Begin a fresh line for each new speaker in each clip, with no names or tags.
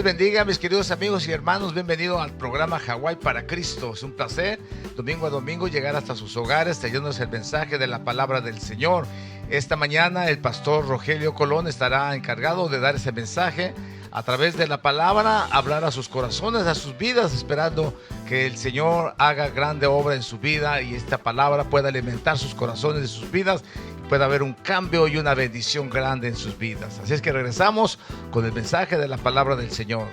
les bendiga, mis queridos amigos y hermanos. Bienvenidos al programa Hawái para Cristo. Es un placer, domingo a domingo, llegar hasta sus hogares, trayéndonos el mensaje de la palabra del Señor. Esta mañana el pastor Rogelio Colón estará encargado de dar ese mensaje a través de la palabra, hablar a sus corazones, a sus vidas, esperando que el Señor haga grande obra en su vida y esta palabra pueda alimentar sus corazones y sus vidas. Puede haber un cambio y una bendición grande en sus vidas. Así es que regresamos con el mensaje de la palabra del Señor.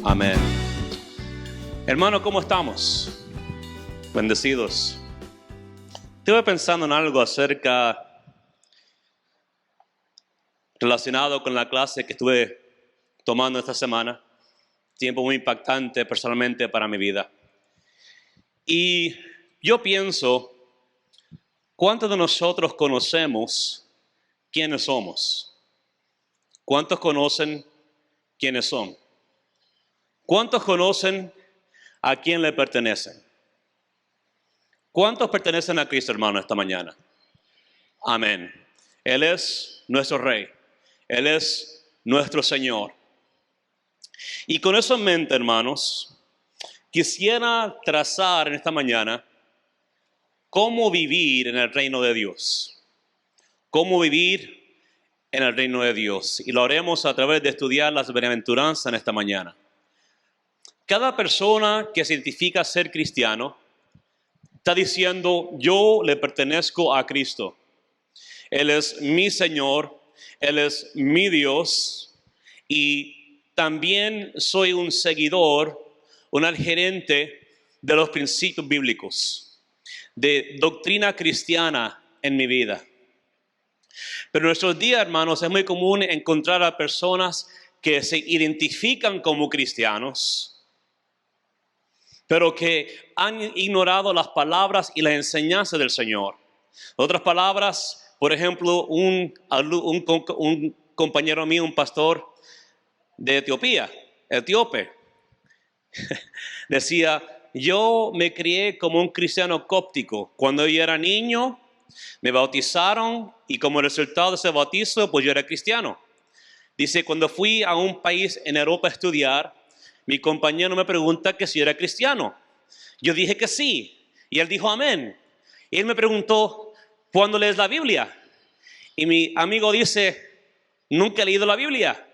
Amén. Hermano, ¿cómo estamos? Bendecidos. Estuve pensando en algo relacionado con la clase que estuve tomando esta semana. Tiempo muy impactante personalmente para mi vida. Y yo pienso, ¿cuántos de nosotros conocemos quiénes somos? ¿Cuántos conocen quiénes son? ¿Cuántos conocen a quién le pertenecen? ¿Cuántos pertenecen a Cristo, hermano, esta mañana? Amén. Él es nuestro Rey. Él es nuestro Señor. Y con eso en mente, hermanos, quisiera trazar en esta mañana cómo vivir en el reino de Dios. Cómo vivir en el reino de Dios. Y lo haremos a través de estudiar las bienaventuranzas en esta mañana. Cada persona que se identifica ser cristiano está diciendo: yo le pertenezco a Cristo. Él es mi Señor, Él es mi Dios y también soy un seguidor, un adherente de los principios bíblicos, de doctrina cristiana en mi vida. Pero en nuestros días, hermanos, es muy común encontrar a personas que se identifican como cristianos, pero que han ignorado las palabras y la enseñanza del Señor. En otras palabras, por ejemplo, un compañero mío, un pastor de Etiopía, etíope, decía: yo me crié como un cristiano cóptico. Cuando yo era niño, me bautizaron y como resultado de ese bautizo, pues yo era cristiano. Dice: cuando fui a un país en Europa a estudiar, mi compañero me pregunta que si yo era cristiano. Yo dije que sí. Y él dijo amén. Y él me preguntó: ¿cuándo lees la Biblia? Y mi amigo dice: nunca he leído la Biblia.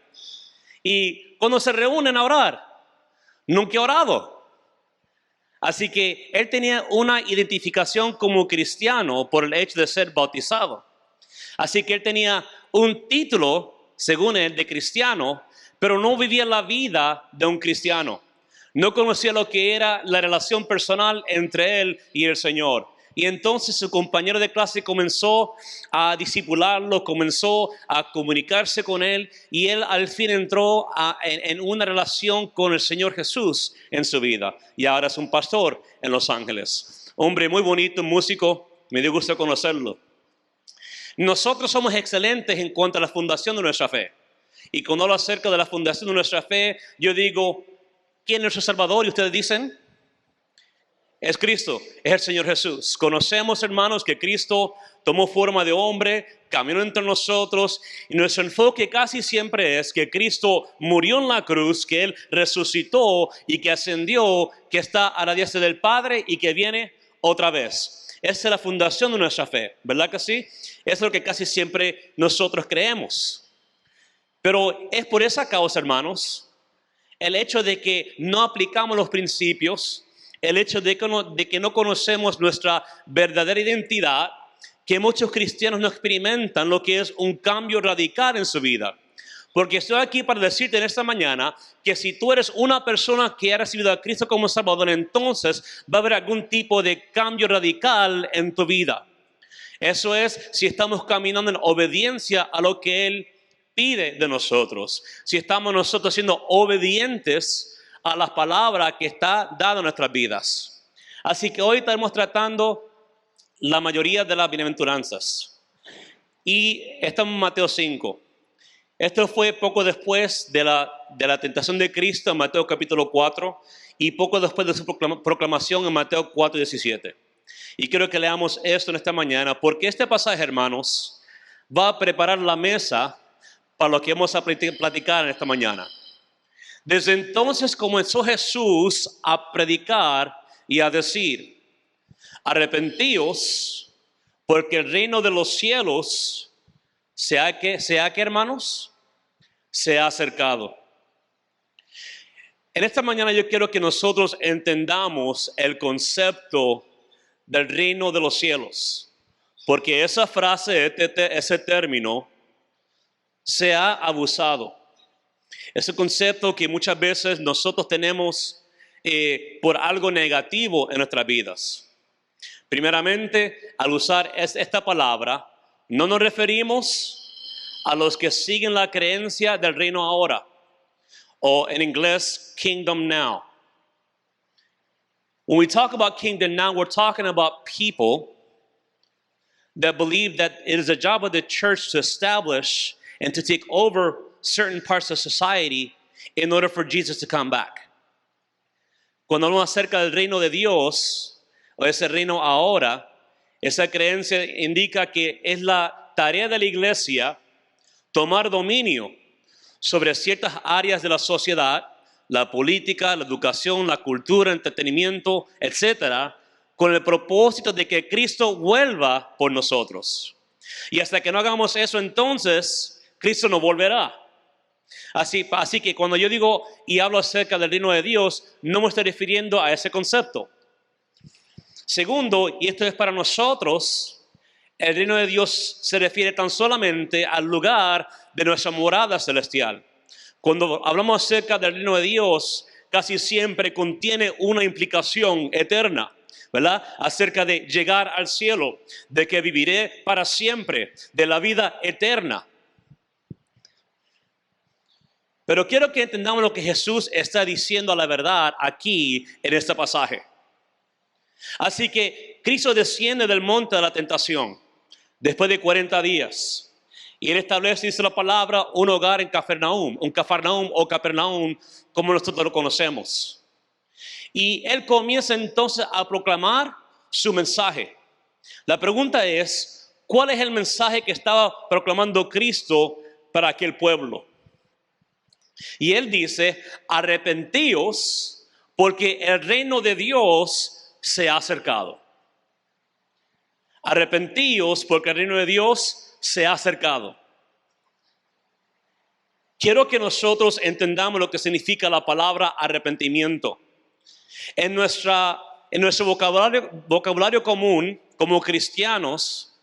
Y cuando se reúnen a orar, nunca he orado. Así que él tenía una identificación como cristiano por el hecho de ser bautizado. Así que él tenía un título, según él, de cristiano, pero no vivía la vida de un cristiano. No conocía lo que era la relación personal entre él y el Señor. Y entonces su compañero de clase comenzó a discipularlo, comenzó a comunicarse con él y él al fin entró en una relación con el Señor Jesús en su vida. Y ahora es un pastor en Los Ángeles. Hombre muy bonito, músico, me dio gusto conocerlo. Nosotros somos excelentes en cuanto a la fundación de nuestra fe. Y cuando hablo acerca de la fundación de nuestra fe, yo digo: ¿quién es nuestro Salvador? Y ustedes dicen: es Cristo, es el Señor Jesús. Conocemos, hermanos, que Cristo tomó forma de hombre, caminó entre nosotros, y nuestro enfoque casi siempre es que Cristo murió en la cruz, que Él resucitó y que ascendió, que está a la diestra del Padre y que viene otra vez. Esa es la fundación de nuestra fe, ¿verdad que sí? Eso es lo que casi siempre nosotros creemos. Pero es por esa causa, hermanos, el hecho de que no aplicamos los principios, el hecho de que no conocemos nuestra verdadera identidad, que muchos cristianos no experimentan lo que es un cambio radical en su vida. Porque estoy aquí para decirte en esta mañana que si tú eres una persona que ha recibido a Cristo como Salvador, entonces va a haber algún tipo de cambio radical en tu vida. Eso es si estamos caminando en obediencia a lo que Él pide de nosotros. Si estamos nosotros siendo obedientes a las palabras que está dada en nuestras vidas. Así que hoy estamos tratando la mayoría de las bienaventuranzas. Y estamos en Mateo 5. Esto fue poco después de la tentación de Cristo en Mateo capítulo 4 y poco después de su proclamación en Mateo 4:17. Y quiero que leamos esto en esta mañana porque este pasaje, hermanos, va a preparar la mesa para lo que vamos a platicar en esta mañana. Desde entonces comenzó Jesús a predicar y a decir: arrepentíos, porque el reino de los cielos se ha hermanos, se ha acercado. En esta mañana yo quiero que nosotros entendamos el concepto del reino de los cielos, porque esa frase, ese término, se ha abusado. Es un concepto que muchas veces nosotros tenemos por algo negativo en nuestras vidas. Primeramente, al usar esta palabra, no nos referimos a los que siguen la creencia del reino ahora, o en inglés, kingdom now. When we talk about kingdom now, we're talking about people that believe that it is a job of the church to establish and to take over certain parts of society in order for Jesus to come back. Cuando hablamos acerca del reino de Dios, o ese reino ahora, esa creencia indica que es la tarea de la iglesia tomar dominio sobre ciertas áreas de la sociedad, la política, la educación, la cultura, entretenimiento, etcétera, con el propósito de que Cristo vuelva por nosotros. Y hasta que no hagamos eso, entonces Cristo no volverá. Así que cuando yo digo y hablo acerca del reino de Dios, no me estoy refiriendo a ese concepto. Segundo, y esto es para nosotros, el reino de Dios se refiere tan solamente al lugar de nuestra morada celestial. Cuando hablamos acerca del reino de Dios, casi siempre contiene una implicación eterna, ¿verdad? Acerca de llegar al cielo, de que viviré para siempre, de la vida eterna. Pero quiero que entendamos lo que Jesús está diciendo a la verdad aquí en este pasaje. Así que Cristo desciende del monte de la tentación después de 40 días. Y Él establece, dice la palabra, un hogar en Cafarnaúm, un Cafarnaúm o Capernaum, como nosotros lo conocemos. Y Él comienza entonces a proclamar su mensaje. La pregunta es, ¿cuál es el mensaje que estaba proclamando Cristo para aquel pueblo? Y Él dice, arrepentíos porque el reino de Dios se ha acercado. Arrepentíos porque el reino de Dios se ha acercado. Quiero que nosotros entendamos lo que significa la palabra arrepentimiento. En nuestro vocabulario común, como cristianos,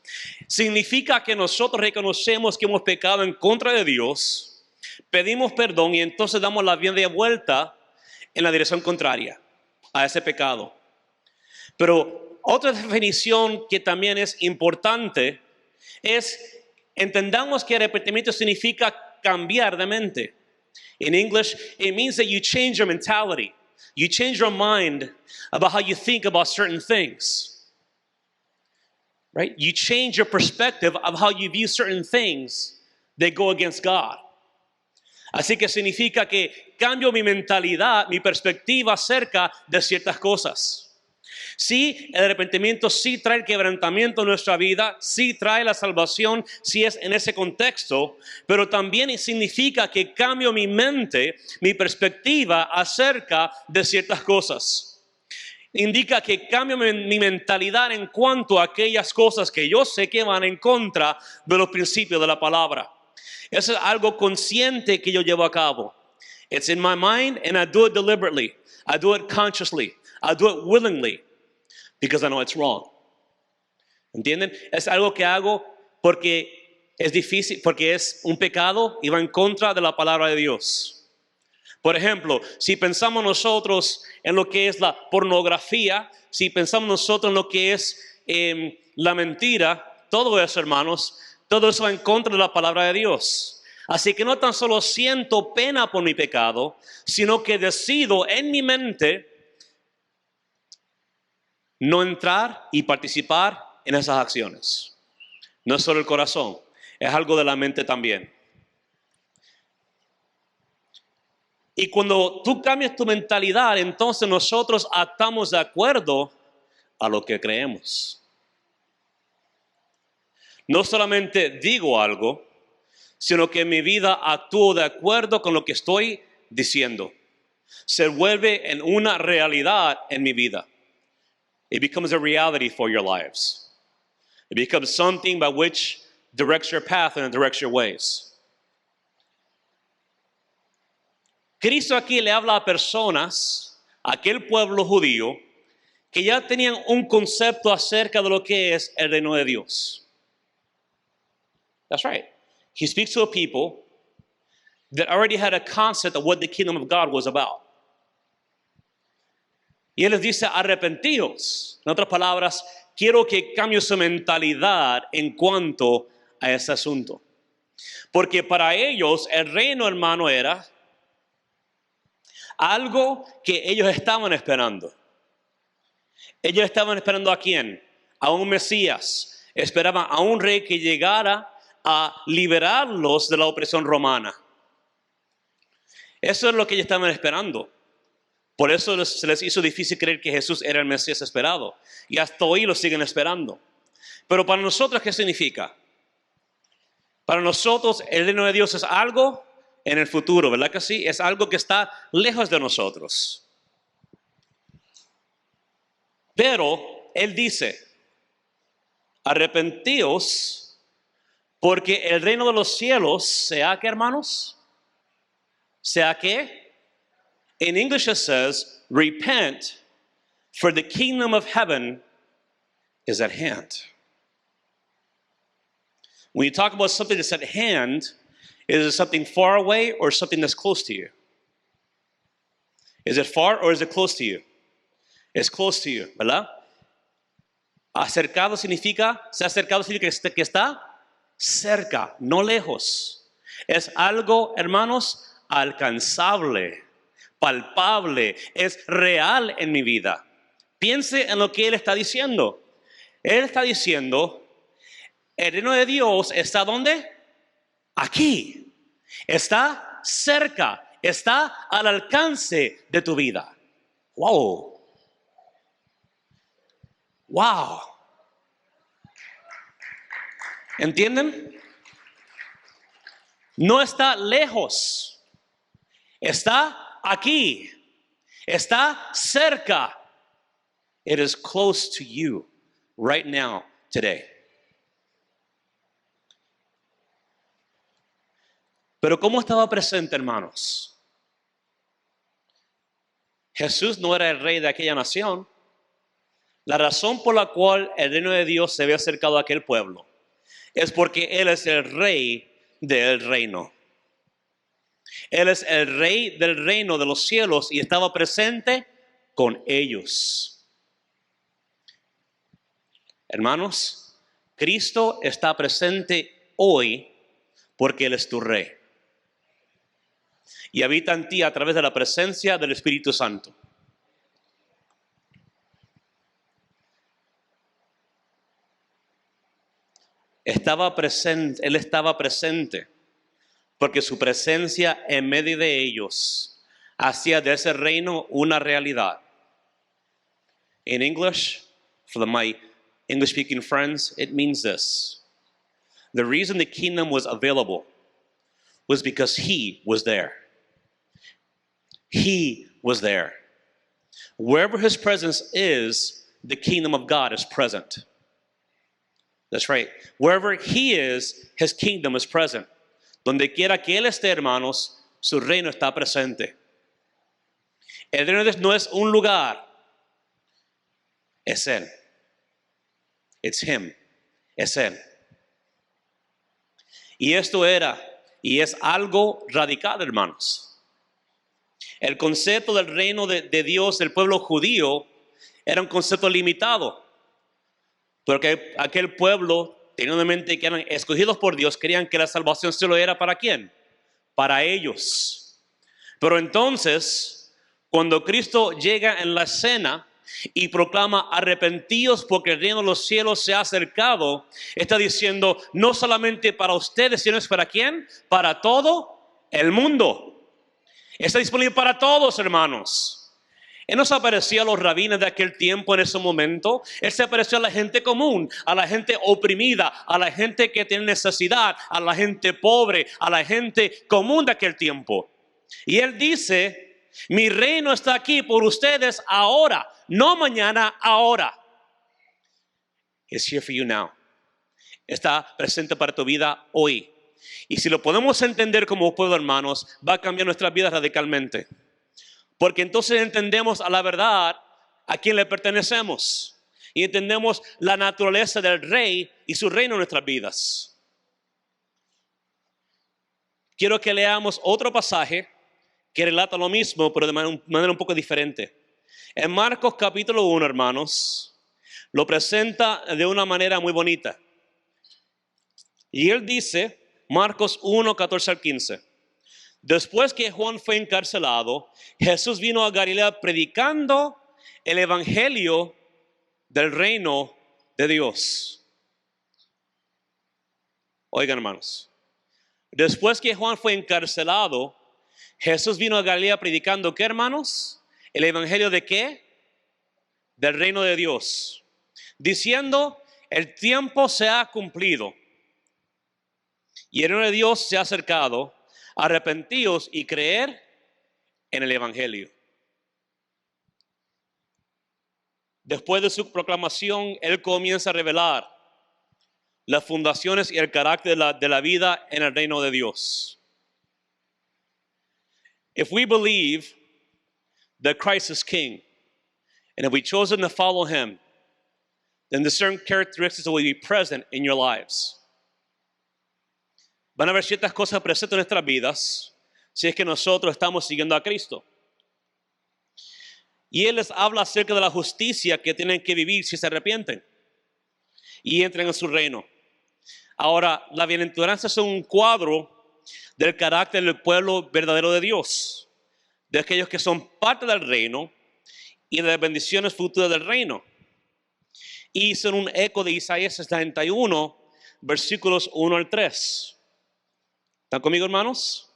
significa que nosotros reconocemos que hemos pecado en contra de Dios, pedimos perdón y entonces damos la media vuelta en la dirección contraria a ese pecado. Pero otra definición que también es importante es, entendamos que arrepentimiento significa cambiar de mente. In English, it means that you change your mentality. You change your mind about how you think about certain things. Right? You change your perspective of how you view certain things that go against God. Así que significa que cambio mi mentalidad, mi perspectiva acerca de ciertas cosas. Sí, el arrepentimiento sí trae el quebrantamiento en nuestra vida, sí trae la salvación, sí es en ese contexto, pero también significa que cambio mi mente, mi perspectiva acerca de ciertas cosas. Indica que cambio mi mentalidad en cuanto a aquellas cosas que yo sé que van en contra de los principios de la palabra. Eso es algo consciente que yo llevo a cabo. It's in my mind and I do it deliberately. I do it consciously. I do it willingly. Because I know it's wrong. ¿Entienden? Es algo que hago porque es difícil, porque es un pecado y va en contra de la palabra de Dios. Por ejemplo, si pensamos nosotros en lo que es la pornografía, si pensamos nosotros en lo que es la mentira, todo eso, hermanos, todo eso va en contra de la palabra de Dios. Así que no tan solo siento pena por mi pecado, sino que decido en mi mente no entrar y participar en esas acciones. No es solo el corazón, es algo de la mente también. Y cuando tú cambias tu mentalidad, entonces nosotros actuamos de acuerdo a lo que creemos. No solamente digo algo, sino que en mi vida actúo de acuerdo con lo que estoy diciendo. Se vuelve en una realidad en mi vida. It becomes a reality for your lives. It becomes something by which directs your path and directs your ways. Cristo aquí le habla a personas, a aquel pueblo judío, que ya tenían un concepto acerca de lo que es el reino de Dios. That's right. He speaks to a people that already had a concept of what the kingdom of God was about. Y él les dice, arrepentíos. En otras palabras, quiero que cambie su mentalidad en cuanto a ese asunto. Porque para ellos el reino, hermano, era algo que ellos estaban esperando. Ellos estaban esperando ¿a quién? A un Mesías. Esperaban a un rey que llegara a liberarlos de la opresión romana. Eso es lo que ellos estaban esperando. Por eso se les hizo difícil creer que Jesús era el Mesías esperado. Y hasta hoy lo siguen esperando. Pero para nosotros, ¿qué significa? Para nosotros el reino de Dios es algo en el futuro, ¿verdad que sí? Es algo que está lejos de nosotros. Pero Él dice, arrepentíos porque el reino de los cielos, ¿sea qué, hermanos? ¿Sea qué? In English it says, repent, for the kingdom of heaven is at hand. When you talk about something that's at hand, is it something far away or something that's close to you? Is it far or is it close to you? It's close to you, ¿verdad? Acercado significa, se ha acercado significa que está cerca, no lejos. Es algo, hermanos, alcanzable, palpable, es real en mi vida. Piense en lo que Él está diciendo. Él está diciendo, el reino de Dios está ¿dónde? Aquí. Está cerca, está al alcance de tu vida. Wow. Wow. ¿Entienden? No está lejos. Está aquí. Está cerca. It is close to you right now, today. Pero ¿cómo estaba presente, hermanos? Jesús no era el rey de aquella nación. La razón por la cual el reino de Dios se había acercado a aquel pueblo es porque Él es el rey del reino. Él es el rey del reino de los cielos y estaba presente con ellos. Hermanos, Cristo está presente hoy porque Él es tu rey. Y habita en ti a través de la presencia del Espíritu Santo. Él estaba presente porque su presencia en medio de ellos hacía de ese reino una realidad. In English, for my English-speaking friends, it means this. The reason the kingdom was available was because He was there. He was there. Wherever His presence is, the kingdom of God is present. That's right. Wherever He is, His kingdom is present. Donde quiera que Él esté, hermanos, su reino está presente. El reino de Dios no es un lugar, es Él. It's Him. Es Él. Y esto era y es algo radical, hermanos. El concepto del reino de Dios del pueblo judío era un concepto limitado. Porque aquel pueblo, teniendo en mente que eran escogidos por Dios, creían que la salvación solo era ¿para quién? Para ellos. Pero entonces, cuando Cristo llega en la escena y proclama arrepentíos porque el reino de los cielos se ha acercado, está diciendo no solamente para ustedes, sino es para quién? Para todo el mundo. Está disponible para todos, hermanos. Él no se apareció a los rabinos de aquel tiempo en ese momento. Él se apareció a la gente común, a la gente oprimida, a la gente que tiene necesidad, a la gente pobre, a la gente común de aquel tiempo. Y Él dice, mi reino está aquí por ustedes ahora, no mañana, ahora. It's here for you now. Está presente para tu vida hoy. Y si lo podemos entender como pueblo, hermanos, va a cambiar nuestras vidas radicalmente. Porque entonces entendemos a la verdad a quién le pertenecemos. Y entendemos la naturaleza del rey y su reino en nuestras vidas. Quiero que leamos otro pasaje que relata lo mismo, pero de manera un poco diferente. En Marcos capítulo 1, hermanos, lo presenta de una manera muy bonita. Y él dice, Marcos 1, 14 al 15. Después que Juan fue encarcelado, Jesús vino a Galilea predicando el evangelio del reino de Dios. Oigan, hermanos, después que Juan fue encarcelado, Jesús vino a Galilea predicando, ¿qué, hermanos? ¿El evangelio de qué? Del reino de Dios. Diciendo, el tiempo se ha cumplido y el reino de Dios se ha acercado. Arrepentíos y creer en el evangelio. Después de su proclamación, Él comienza a revelar las fundaciones y el carácter de la vida en el reino de Dios. If we believe that Christ is King, and if we chosen to follow Him, then the certain characteristics will be present in your lives. Van a haber ciertas cosas presentes en nuestras vidas si es que nosotros estamos siguiendo a Cristo. Y Él les habla acerca de la justicia que tienen que vivir si se arrepienten y entran en su reino. Ahora, la bienaventuranza es un cuadro del carácter del pueblo verdadero de Dios, de aquellos que son parte del reino y de las bendiciones futuras del reino. Y son un eco de Isaías 61, versículos 1 al 3. ¿Están conmigo, hermanos?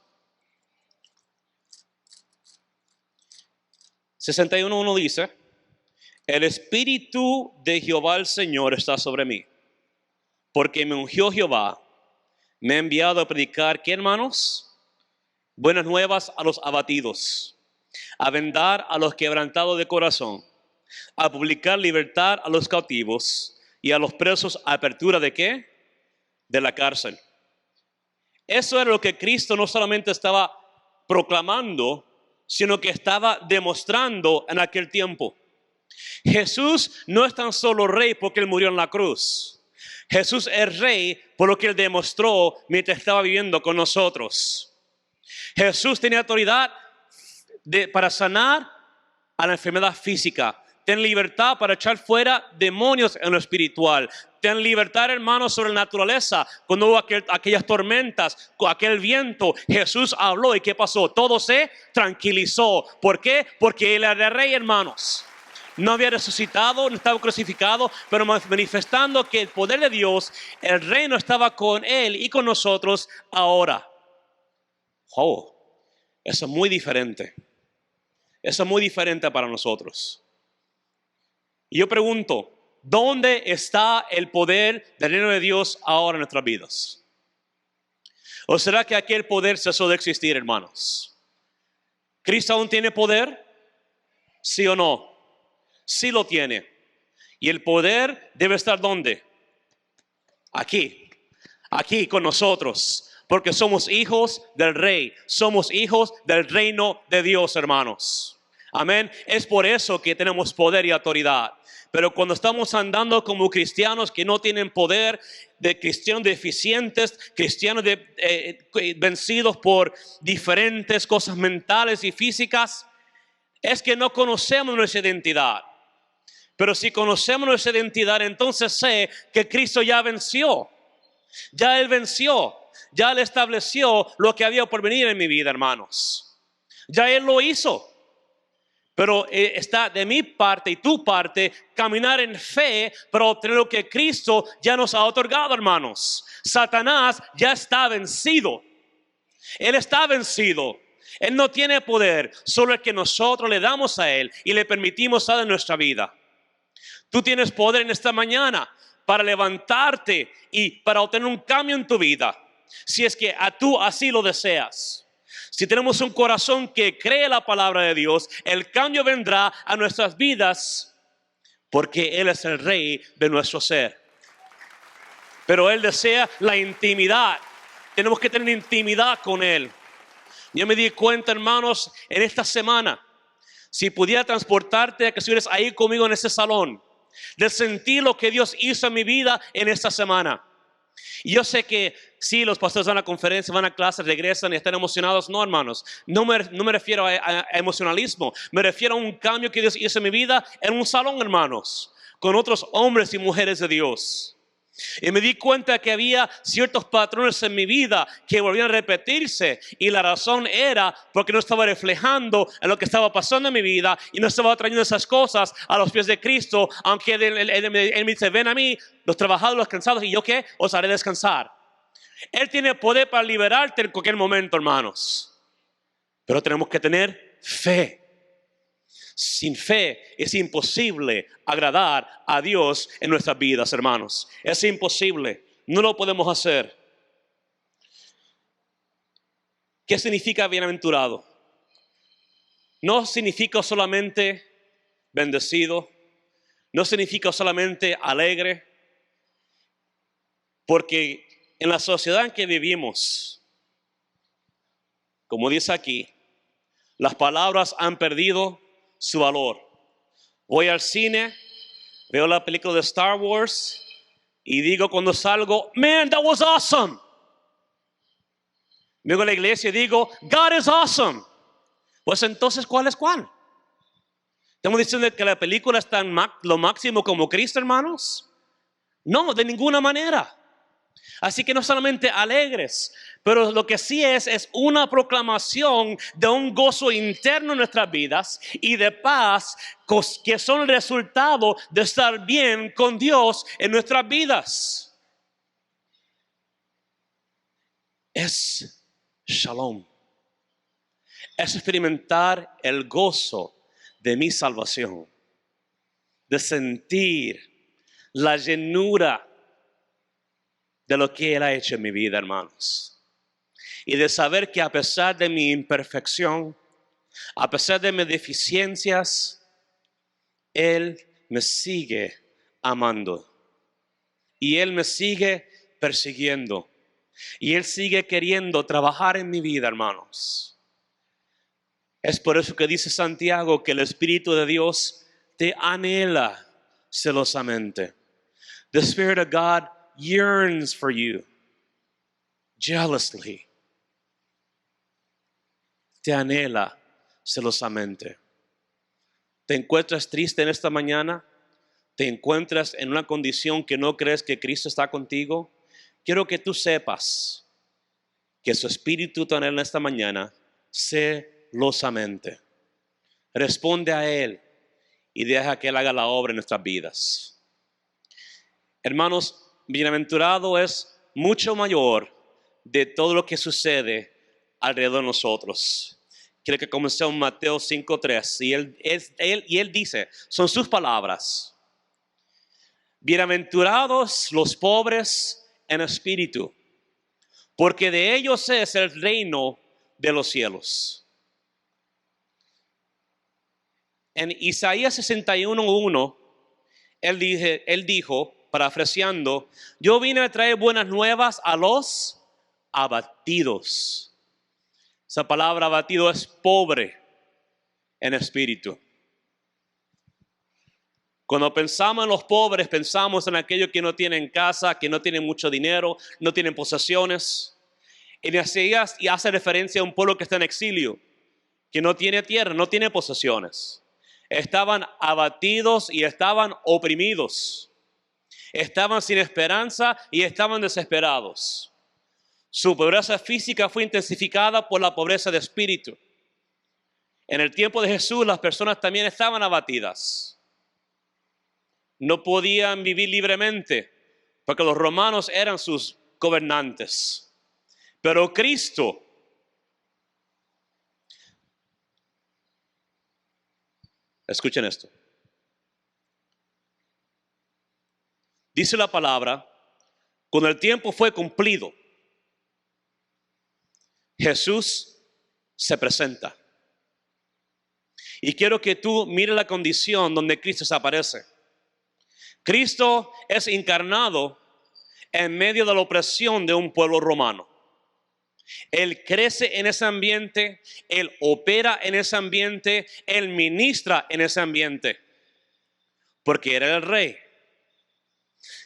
61:1 dice, el Espíritu de Jehová el Señor está sobre mí, porque me ungió Jehová, me ha enviado a predicar, ¿qué, hermanos? Buenas nuevas a los abatidos, a vendar a los quebrantados de corazón, a publicar libertad a los cautivos y a los presos apertura ¿de qué? De la cárcel. Eso era lo que Cristo no solamente estaba proclamando, sino que estaba demostrando en aquel tiempo. Jesús no es tan solo rey porque Él murió en la cruz. Jesús es rey por lo que Él demostró mientras estaba viviendo con nosotros. Jesús tenía autoridad para sanar a la enfermedad física. Ten libertad para echar fuera demonios en lo espiritual. Ten libertad, hermanos, sobre la naturaleza. Cuando hubo aquellas tormentas, aquel viento, Jesús habló. ¿Y qué pasó? Todo se tranquilizó. ¿Por qué? Porque Él era rey, hermanos. No había resucitado, no estaba crucificado, pero manifestando que el poder de Dios, el reino estaba con Él y con nosotros ahora. Oh, eso es muy diferente. Eso es muy diferente para nosotros. Y yo pregunto, ¿dónde está el poder del reino de Dios ahora en nuestras vidas? ¿O será que aquel poder cesó de existir, hermanos? ¿Cristo aún tiene poder? ¿Sí o no? Sí lo tiene. ¿Y el poder debe estar dónde? Aquí con nosotros. Porque somos hijos del Rey. Somos hijos del reino de Dios, hermanos. Amén. Es por eso que tenemos poder y autoridad. Pero cuando estamos andando como cristianos que no tienen poder, de cristianos deficientes, cristianos vencidos por diferentes cosas mentales y físicas, es que no conocemos nuestra identidad. Pero si conocemos nuestra identidad, entonces sé que Cristo ya venció. Ya Él venció. Ya Él estableció lo que había por venir en mi vida, hermanos. Ya Él lo hizo. Pero está de mi parte y tu parte caminar en fe para obtener lo que Cristo ya nos ha otorgado, hermanos. Satanás ya está vencido. Él está vencido. Él no tiene poder, solo el que nosotros le damos a Él y le permitimos estar en nuestra vida. Tú tienes poder en esta mañana para levantarte y para obtener un cambio en tu vida, si es que tú así lo deseas. Si tenemos un corazón que cree la palabra de Dios, el cambio vendrá a nuestras vidas porque Él es el Rey de nuestro ser. Pero Él desea la intimidad. Tenemos que tener intimidad con Él. Yo me di cuenta, hermanos, en esta semana, si pudiera transportarte a que estuvieras ahí conmigo en ese salón, de sentir lo que Dios hizo en mi vida en esta semana. Y yo sé que sí, los pastores van a conferencias, van a clases, regresan y están emocionados. No, hermanos, no me refiero a emocionalismo. Me refiero a un cambio que Dios hizo en mi vida en un salón, hermanos, con otros hombres y mujeres de Dios. Y me di cuenta que había ciertos patrones en mi vida que volvían a repetirse. Y la razón era porque no estaba reflejando en lo que estaba pasando en mi vida y no estaba trayendo esas cosas a los pies de Cristo. Aunque Él me dice, ven a mí, los trabajados, los cansados, y yo qué, os haré descansar. Él tiene poder para liberarte en cualquier momento, hermanos. Pero tenemos que tener fe. Sin fe es imposible agradar a Dios en nuestras vidas, hermanos. Es imposible. No lo podemos hacer. ¿Qué significa bienaventurado? No significa solamente bendecido. No significa solamente alegre. Porque en la sociedad en que vivimos, como dice aquí, las palabras han perdido su valor. Voy al cine, veo la película de Star Wars y digo cuando salgo, man, that was awesome. Vengo a la iglesia y digo, God is awesome. Pues entonces, ¿cuál es cuál? ¿Estamos diciendo que la película está en lo máximo como Cristo, hermanos? No, de ninguna manera. Así que no solamente alegres, pero lo que sí es una proclamación de un gozo interno en nuestras vidas y de paz que son el resultado de estar bien con Dios en nuestras vidas. Es shalom. Es experimentar el gozo de mi salvación, de sentir la llenura de lo que Él ha hecho en mi vida, hermanos. Y de saber que a pesar de mi imperfección, a pesar de mis deficiencias, Él me sigue amando. Y Él me sigue persiguiendo. Y Él sigue queriendo trabajar en mi vida, hermanos. Es por eso que dice Santiago que el Espíritu de Dios te anhela celosamente. The Spirit of God yearns for you jealously. Te anhela celosamente. ¿Te encuentras triste en esta mañana? ¿Te encuentras en una condición que no crees que Cristo está contigo? Quiero que tú sepas que su Espíritu te anhela esta mañana celosamente. Responde a Él y deja que Él haga la obra en nuestras vidas. Hermanos, bienaventurado es mucho mayor de todo lo que sucede alrededor de nosotros. Quiero que comencemos en Mateo 5:3 y él dice, son sus palabras: bienaventurados los pobres en espíritu, porque de ellos es el reino de los cielos. En Isaías 61:1 él dijo, parafraseando, yo vine a traer buenas nuevas a los abatidos. Esa palabra abatido es pobre en espíritu. Cuando pensamos en los pobres, pensamos en aquellos que no tienen casa, que no tienen mucho dinero, no tienen posesiones. En Isaías y hace referencia a un pueblo que está en exilio, que no tiene tierra, no tiene posesiones. Estaban abatidos y estaban oprimidos. Estaban sin esperanza y estaban desesperados. Su pobreza física fue intensificada por la pobreza de espíritu. En el tiempo de Jesús las personas también estaban abatidas. No podían vivir libremente porque los romanos eran sus gobernantes. Pero Cristo Escuchen esto. Dice la palabra, cuando el tiempo fue cumplido, Jesús se presenta. Y quiero que tú mires la condición donde Cristo se aparece. Cristo es encarnado en medio de la opresión de un pueblo romano. Él crece en ese ambiente, Él opera en ese ambiente, Él ministra en ese ambiente, porque era el rey.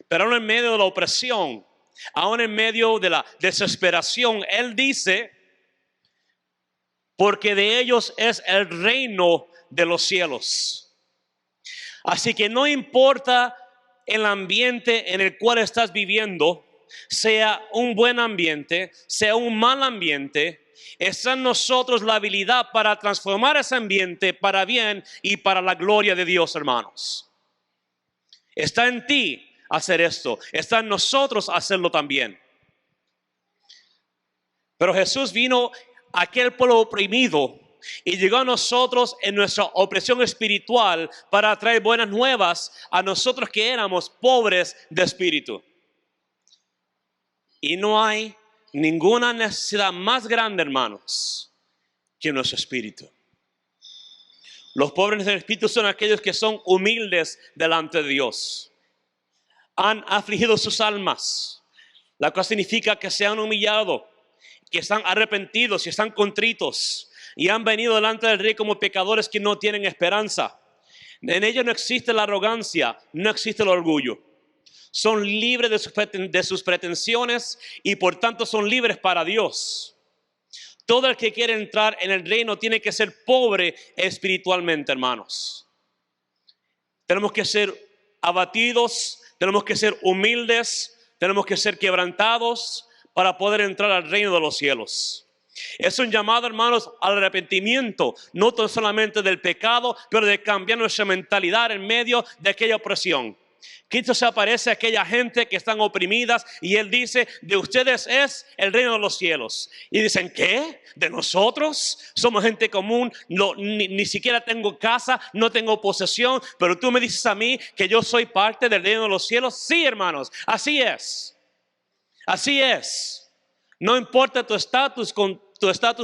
Pero aún en medio de la opresión, aún en medio de la desesperación, Él dice, porque de ellos es el reino de los cielos. Así que no importa el ambiente en el cual estás viviendo, sea un buen ambiente, sea un mal ambiente, está en nosotros la habilidad para transformar ese ambiente para bien y para la gloria de Dios, hermanos. Está en ti hacer esto, está en nosotros hacerlo también. Pero Jesús vino a aquel pueblo oprimido y llegó a nosotros en nuestra opresión espiritual para traer buenas nuevas a nosotros que éramos pobres de espíritu. Y no hay ninguna necesidad más grande, hermanos, que nuestro espíritu. Los pobres del espíritu son aquellos que son humildes delante de Dios. Han afligido sus almas, lo cual significa que se han humillado, que están arrepentidos y están contritos y han venido delante del Rey como pecadores que no tienen esperanza. En ellos no existe la arrogancia, no existe el orgullo. Son libres de sus pretensiones y por tanto son libres para Dios. Todo el que quiere entrar en el reino tiene que ser pobre espiritualmente, hermanos. Tenemos que ser abatidos, tenemos que ser humildes, tenemos que ser quebrantados para poder entrar al reino de los cielos. Es un llamado, hermanos, al arrepentimiento, no tan solamente del pecado, pero de cambiar nuestra mentalidad en medio de aquella opresión. Cristo se aparece a aquella gente que están oprimidas y Él dice, de ustedes es el reino de los cielos. Y dicen, ¿qué? ¿De nosotros? Somos gente común, ni siquiera tengo casa, no tengo posesión, pero tú me dices a mí que yo soy parte del reino de los cielos. Sí, hermanos, así es. Así es. No importa tu estatus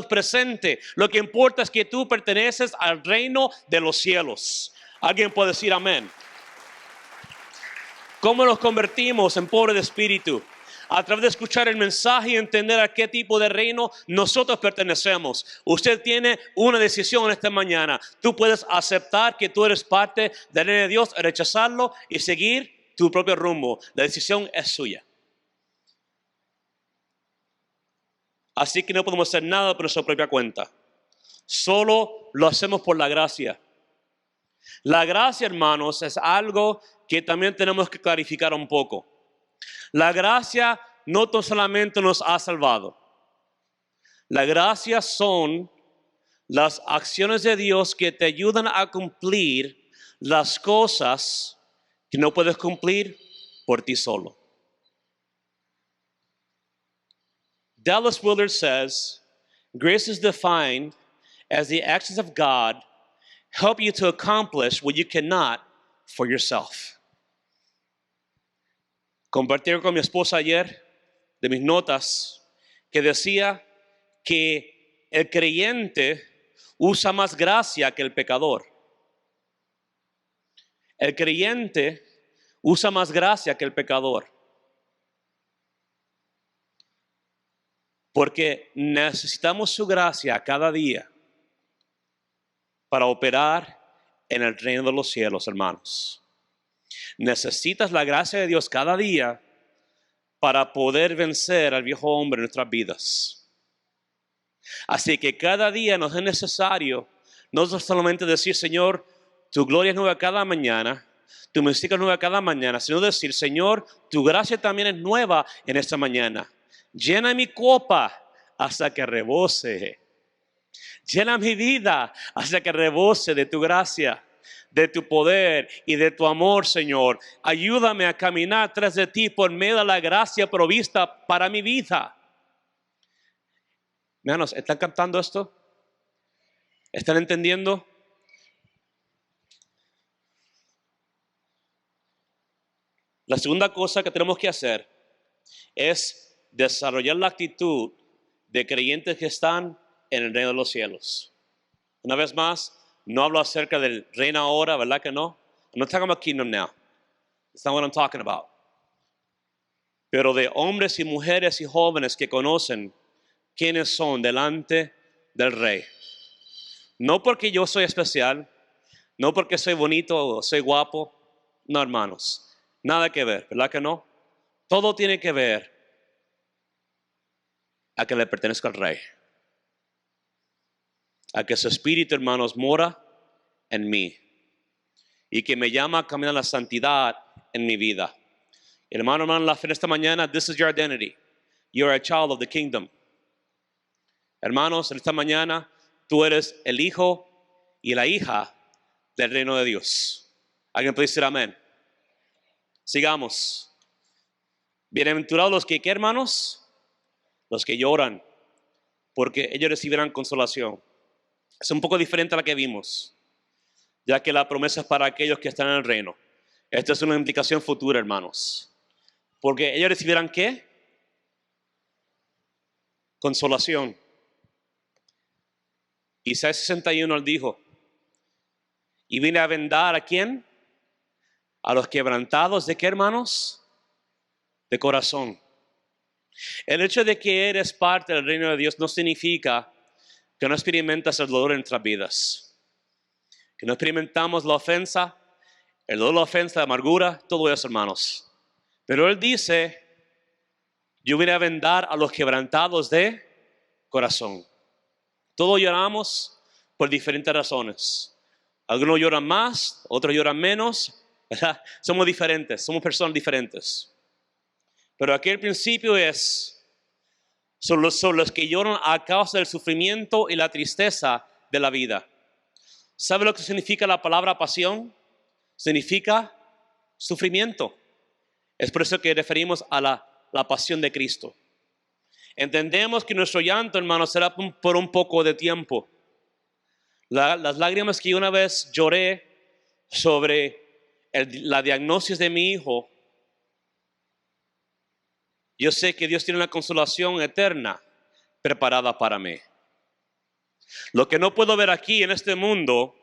presente, lo que importa es que tú perteneces al reino de los cielos. ¿Alguien puede decir amén? ¿Cómo nos convertimos en pobres de espíritu? A través de escuchar el mensaje y entender a qué tipo de reino nosotros pertenecemos. Usted tiene una decisión esta mañana. Tú puedes aceptar que tú eres parte del reino de Dios, rechazarlo y seguir tu propio rumbo. La decisión es suya. Así que no podemos hacer nada por nuestra propia cuenta. Solo lo hacemos por la gracia. La gracia, hermanos, es algo que también tenemos que clarificar un poco. La gracia no solamente nos ha salvado. La gracia son las acciones de Dios que te ayudan a cumplir las cosas que no puedes cumplir por ti solo. Dallas Willard says, grace is defined as the actions of God help you to accomplish what you cannot for yourself. Compartí con mi esposa ayer de mis notas que decía que el creyente usa más gracia que el pecador. El creyente usa más gracia que el pecador. Porque necesitamos su gracia cada día para operar en el reino de los cielos, hermanos. Necesitas la gracia de Dios cada día para poder vencer al viejo hombre en nuestras vidas. Así que cada día nos es necesario no solamente decir, Señor, tu gloria es nueva cada mañana, tu misericordia es nueva cada mañana, sino decir, Señor, tu gracia también es nueva en esta mañana. Llena mi copa hasta que rebose. Llena mi vida hasta que rebose de tu gracia, de tu poder y de tu amor, Señor. Ayúdame a caminar tras de ti por medio de la gracia provista para mi vida. Hermanos, ¿están captando esto? ¿Están entendiendo? La segunda cosa que tenemos que hacer es desarrollar la actitud de creyentes que están en el reino de los cielos. Una vez más, no hablo acerca del reino ahora, ¿verdad que no? I'm not talking about kingdom now. That's not what I'm talking about. Pero de hombres y mujeres y jóvenes que conocen quiénes son delante del Rey. No porque yo soy especial, no porque soy bonito o soy guapo. No, hermanos. Nada que ver, ¿verdad que no? Todo tiene que ver a que le pertenezca al Rey. A que su espíritu, hermanos, mora en mí. Y que me llama a caminar la santidad en mi vida. Hermano, la fe esta mañana, this is your identity. You're a child of the kingdom. Hermanos, esta mañana, tú eres el hijo y la hija del reino de Dios. ¿Alguien puede decir amén? Sigamos. Bienaventurados los que, ¿qué, hermanos? Los que lloran, porque ellos recibirán consolación. Es un poco diferente a la que vimos, ya que la promesa es para aquellos que están en el reino. Esta es una implicación futura, hermanos. Porque ellos recibirán, ¿qué? Consolación. Isaías 61 él dijo, y vine a vendar ¿a quién? A los quebrantados, ¿de qué, hermanos? De corazón. El hecho de que eres parte del reino de Dios no significa que no experimentas el dolor en nuestras vidas. Que no experimentamos la ofensa, el dolor, la ofensa, la amargura, todo eso, hermanos. Pero Él dice, yo vine a vendar a los quebrantados de corazón. Todos lloramos por diferentes razones. Algunos lloran más, otros lloran menos, ¿verdad? Somos diferentes, somos personas diferentes. Pero aquí el principio son los que lloran a causa del sufrimiento y la tristeza de la vida. ¿Sabe lo que significa la palabra pasión? Significa sufrimiento. Es por eso que referimos a la pasión de Cristo. Entendemos que nuestro llanto, hermanos, será por un poco de tiempo. Las lágrimas que una vez lloré sobre la diagnosis de mi hijo, yo sé que Dios tiene una consolación eterna preparada para mí. Lo que no puedo ver aquí en este mundo,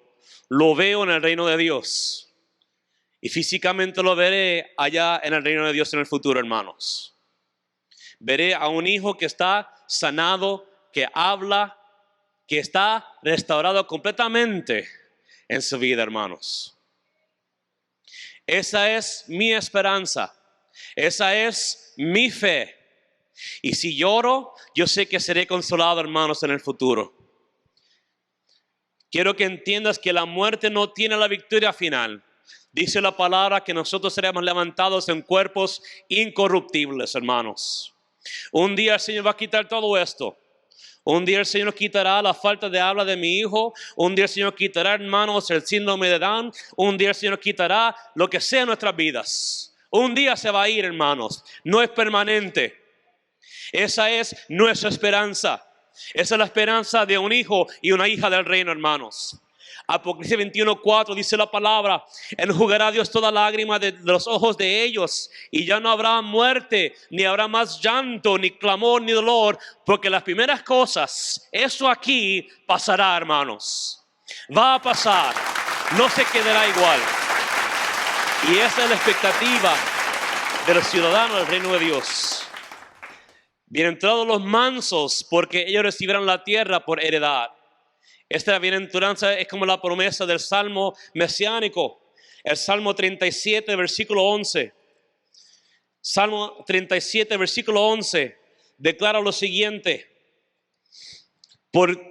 lo veo en el reino de Dios. Y físicamente lo veré allá en el reino de Dios en el futuro, hermanos. Veré a un hijo que está sanado, que habla, que está restaurado completamente en su vida, hermanos. Esa es mi esperanza. Esa es mi fe. Y si lloro, yo sé que seré consolado, hermanos, en el futuro. Quiero que entiendas que la muerte no tiene la victoria final. Dice la palabra que nosotros seremos levantados en cuerpos incorruptibles, hermanos. Un día el Señor va a quitar todo esto. Un día el Señor quitará la falta de habla de mi hijo. Un día el Señor quitará, hermanos, el síndrome de Down. Un día el Señor quitará lo que sea en nuestras vidas. Un día se va a ir, hermanos. No es permanente. Esa es nuestra esperanza. Esa es la esperanza de un hijo y una hija del reino, hermanos. Apocalipsis 21:4 dice la palabra: enjugará Dios toda lágrima de los ojos de ellos, y ya no habrá muerte, ni habrá más llanto, ni clamor, ni dolor, porque las primeras cosas, eso aquí pasará, hermanos. Va a pasar, no se quedará igual. Y esa es la expectativa de los ciudadanos del reino de Dios. Bienaventurados los mansos, porque ellos recibirán la tierra por heredad. Esta bienaventuranza es como la promesa del Salmo mesiánico. El Salmo 37, versículo 11. Salmo 37, versículo 11, declara lo siguiente: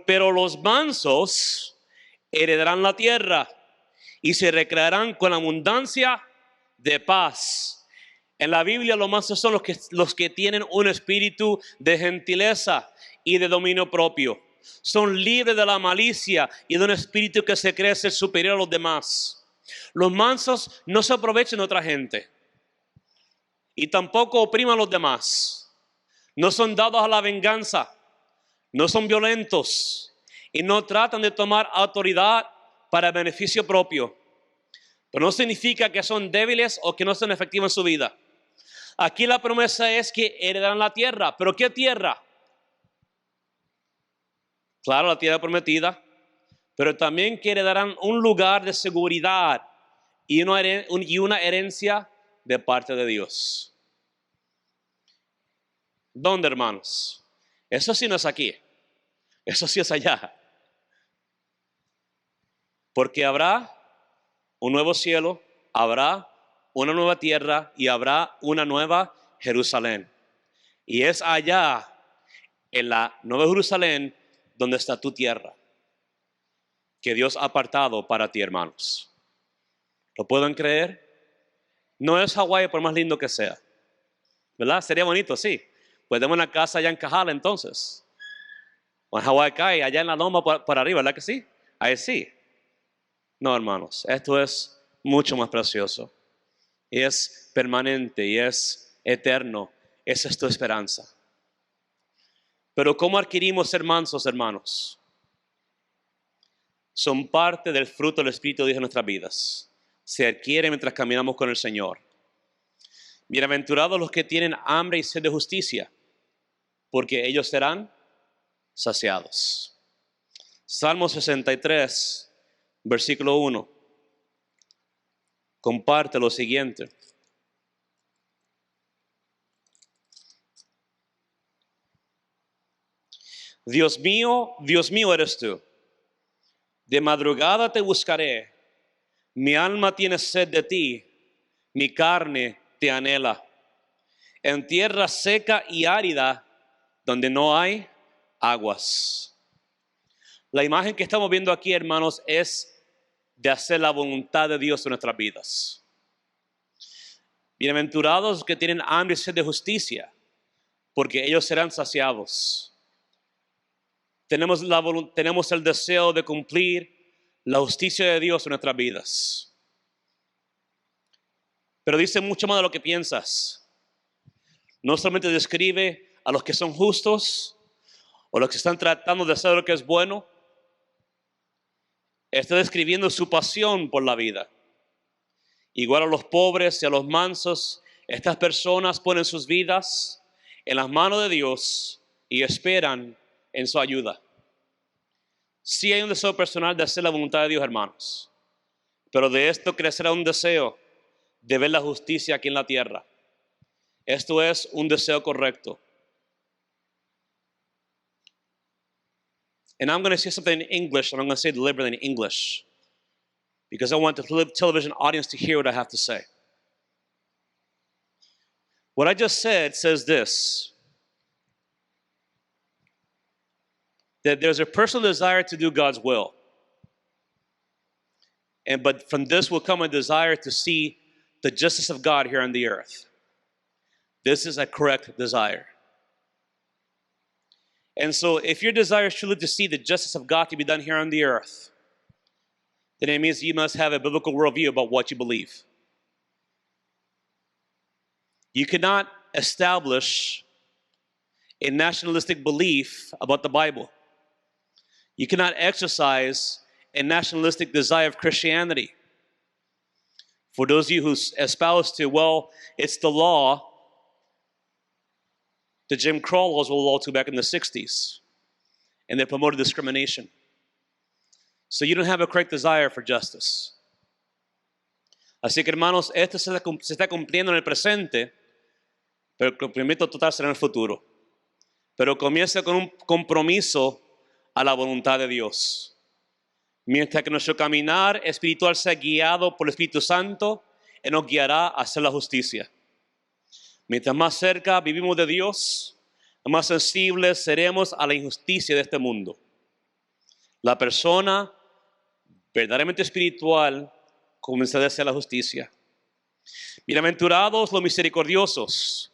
pero los mansos heredarán la tierra y se recrearán con abundancia de paz. En la Biblia los mansos son los que tienen un espíritu de gentileza y de dominio propio. Son libres de la malicia y de un espíritu que se cree ser superior a los demás. Los mansos no se aprovechan de otra gente y tampoco oprimen a los demás. No son dados a la venganza, no son violentos y no tratan de tomar autoridad para beneficio propio. Pero no significa que son débiles o que no son efectivos en su vida. Aquí la promesa es que heredarán la tierra. ¿Pero qué tierra? Claro, la tierra prometida. Pero también que heredarán un lugar de seguridad y una herencia de parte de Dios. ¿Dónde, hermanos? Eso sí no es aquí. Eso sí es allá. Porque habrá un nuevo cielo, habrá una nueva tierra y habrá una nueva Jerusalén. Y es allá, en la nueva Jerusalén, donde está tu tierra, que Dios ha apartado para ti, hermanos. ¿Lo pueden creer? No es Hawái por más lindo que sea, ¿verdad? Sería bonito, sí. Pues tenemos una casa allá en Cajala entonces. O en Hawái Kai, allá en la loma por arriba, ¿verdad que sí? Ahí sí. No, hermanos, esto es mucho más precioso. Y es permanente y es eterno. Esa es tu esperanza. Pero ¿cómo adquirimos ser mansos, hermanos? Son parte del fruto del Espíritu de Dios en nuestras vidas. Se adquiere mientras caminamos con el Señor. Bienaventurados los que tienen hambre y sed de justicia, porque ellos serán saciados. Salmo 63, versículo 1. Comparte lo siguiente. Dios mío eres tú. De madrugada te buscaré. Mi alma tiene sed de ti. Mi carne te anhela. En tierra seca y árida, donde no hay aguas. La imagen que estamos viendo aquí, hermanos, es de hacer la voluntad de Dios en nuestras vidas. Bienaventurados los que tienen hambre y sed de justicia, porque ellos serán saciados. Tenemos el deseo de cumplir la justicia de Dios en nuestras vidas. Pero dice mucho más de lo que piensas. No solamente describe a los que son justos o los que están tratando de hacer lo que es bueno. Está describiendo su pasión por la vida. Igual a los pobres y a los mansos, estas personas ponen sus vidas en las manos de Dios y esperan en su ayuda. Sí hay un deseo personal de hacer la voluntad de Dios, hermanos. Pero de esto crecerá un deseo de ver la justicia aquí en la tierra. Esto es un deseo correcto. And I'm going to say something in English, and I'm going to say it deliberately in English, because I want the television audience to hear what I have to say. What I just said says this, that there's a personal desire to do God's will. But from this will come a desire to see the justice of God here on the earth. This is a correct desire. And so if your desire is truly to see the justice of God to be done here on the earth, then it means you must have a biblical worldview about what you believe. You cannot establish a nationalistic belief about the Bible. You cannot exercise a nationalistic desire of Christianity. For those of you who espouse to, well, it's the law, the Jim Crow laws were law to back in the 60s, and they promoted discrimination. So you don't have a correct desire for justice. Así que, hermanos, esto se está cumpliendo en el presente, pero el cumplimiento total será en el futuro. Pero comienza con un compromiso a la voluntad de Dios. Mientras que nuestro caminar espiritual sea guiado por el Espíritu Santo, Él nos guiará a hacer la justicia. Mientras más cerca vivimos de Dios, más sensibles seremos a la injusticia de este mundo. La persona verdaderamente espiritual comenzará a hacer la justicia. Bienaventurados los misericordiosos,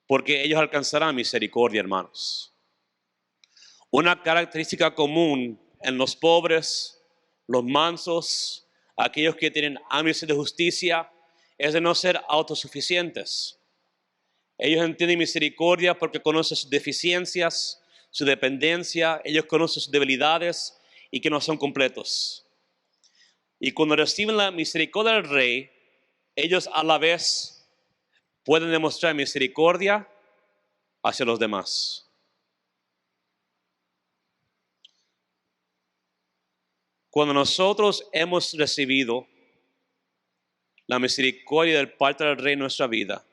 porque ellos alcanzarán misericordia, hermanos. Una característica común en los pobres, los mansos, aquellos que tienen hambre de justicia, es de no ser autosuficientes. Ellos entienden misericordia porque conocen sus deficiencias, su dependencia, ellos conocen sus debilidades y que no son completos. Y cuando reciben la misericordia del Rey, ellos a la vez pueden demostrar misericordia hacia los demás. Cuando nosotros hemos recibido la misericordia del parte del Rey en nuestra vida,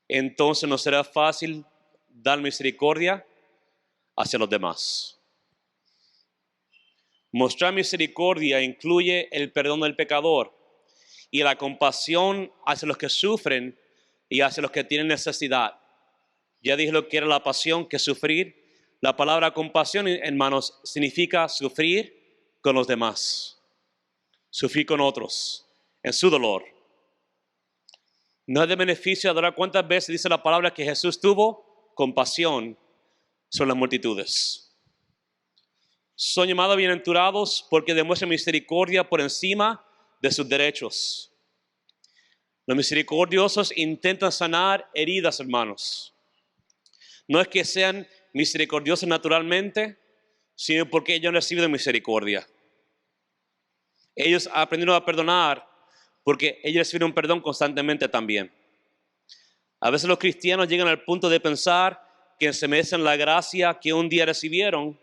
entonces nos será fácil dar misericordia hacia los demás. Mostrar misericordia incluye el perdón del pecador y la compasión hacia los que sufren y hacia los que tienen necesidad. Ya dije lo que era la pasión, que es sufrir. La palabra compasión, hermanos, significa sufrir con los demás, sufrir con otros en su dolor. No es de beneficio adorar. ¿Cuántas veces dice la palabra que Jesús tuvo compasión sobre las multitudes? Son llamados bienaventurados porque demuestran misericordia por encima de sus derechos. Los misericordiosos intentan sanar heridas, hermanos. No es que sean misericordiosos naturalmente, sino porque ellos han recibido misericordia. Ellos aprendieron a perdonar porque ellos reciben un perdón constantemente también. A veces los cristianos llegan al punto de pensar que se merecen la gracia que un día recibieron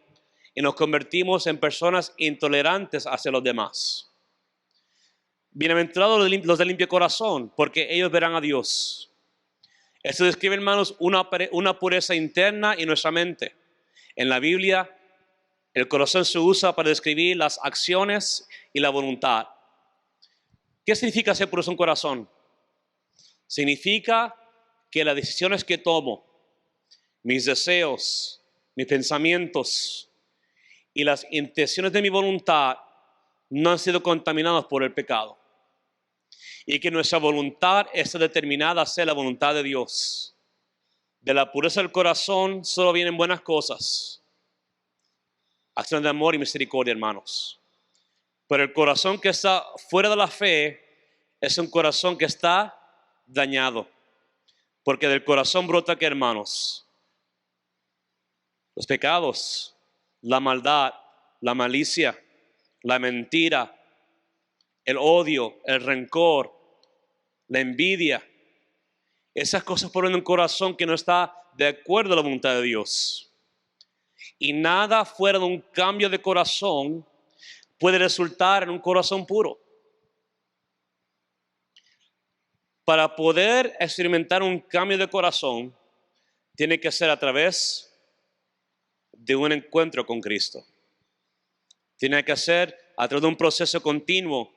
y nos convertimos en personas intolerantes hacia los demás. Bienaventurados los de limpio corazón, porque ellos verán a Dios. Esto describe, hermanos, una pureza interna en nuestra mente. En la Biblia, el corazón se usa para describir las acciones y la voluntad. ¿Qué significa ser puro en corazón? Significa que las decisiones que tomo, mis deseos, mis pensamientos y las intenciones de mi voluntad no han sido contaminados por el pecado. Y que nuestra voluntad está determinada a ser la voluntad de Dios. De la pureza del corazón solo vienen buenas cosas. Acciones de amor y misericordia, hermanos. Pero el corazón que está fuera de la fe es un corazón que está dañado. Porque del corazón brota, ¿qué, hermanos? Los pecados, la maldad, la malicia, la mentira, el odio, el rencor, la envidia. Esas cosas ponen un corazón que no está de acuerdo a la voluntad de Dios. Y nada fuera de un cambio de corazón puede resultar en un corazón puro. Para poder experimentar un cambio de corazón, tiene que ser a través de un encuentro con Cristo. Tiene que ser a través de un proceso continuo